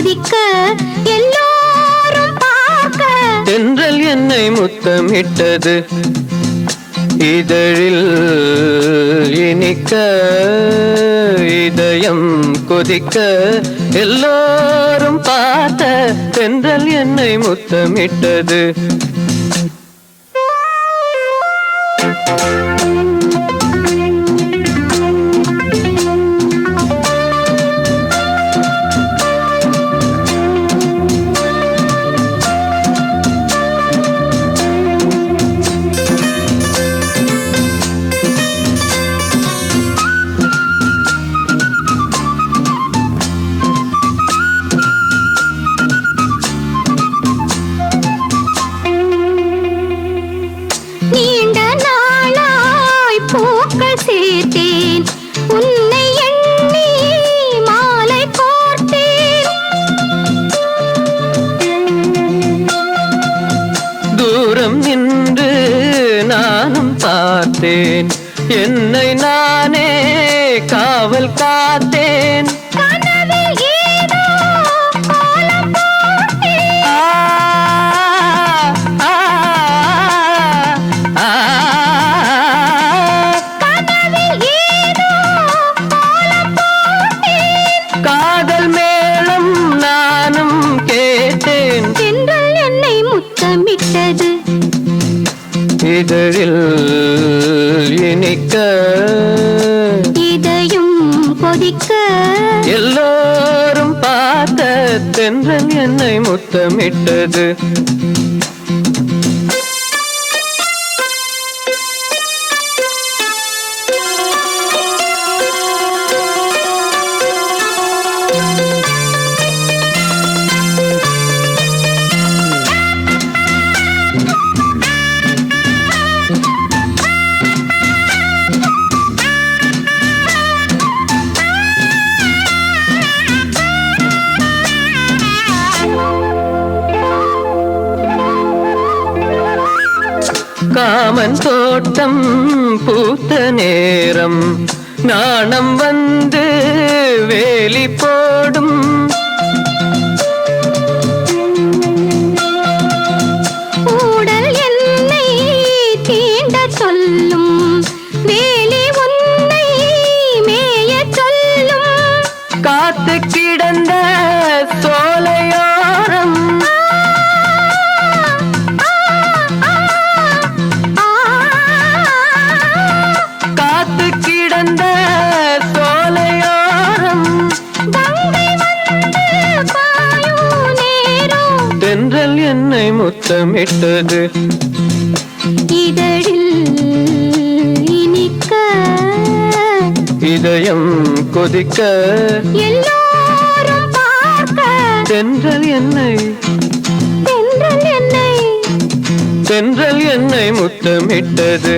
கொதிக்க எல்லோரும் பார்க்க தென்றல் என்னை முத்தமிட்டது இதழில் இனிக்க இதயம் கொதிக்க எல்லோரும் பார்த்த தென்றல் என்னை முத்தமிட்டது நீண்ட நாளாய் பூக்கள் சேர்த்தேன் உன்னை எண்ணி மாலை கோர்த்தேன் தூரம் நின்று நானும் பார்த்தேன் என்னை நானே காவல் காத்தேன் கனவில் ஏதோ கோலம் போட்டேன் கனவில் ஏதோ கோலம் போட்டேன் காதல் மேளம் நானும் கேட்டேன் தென்றல் என்னை முத்தமிட்டது இதழில் இனிக்க இதயம் கொதிக்க எல்லோரும் பார்த்த தென்றல் என்னை முத்தமிட்டது காமன் தோட்டம் பூத்த நேரம் நாணம் வந்து வேலி போடும் ஊடல் என்னை தீண்ட சொல்லும் வேலி உன்னை மேய சொல்லும் காத்து கிடந்த சோலையோரம் காத்து கிடந்த சோலையோரம் கங்கை வந்து பாயும் நேரம் தென்றல் என்னை முத்தமிட்டது இதழில் இனிக்க இதயம் கொதிக்க எல்லோரும் பார்க்க தென்றல் என்னை தென்றல் என்னை தென்றல் என்னை முத்தமிட்டது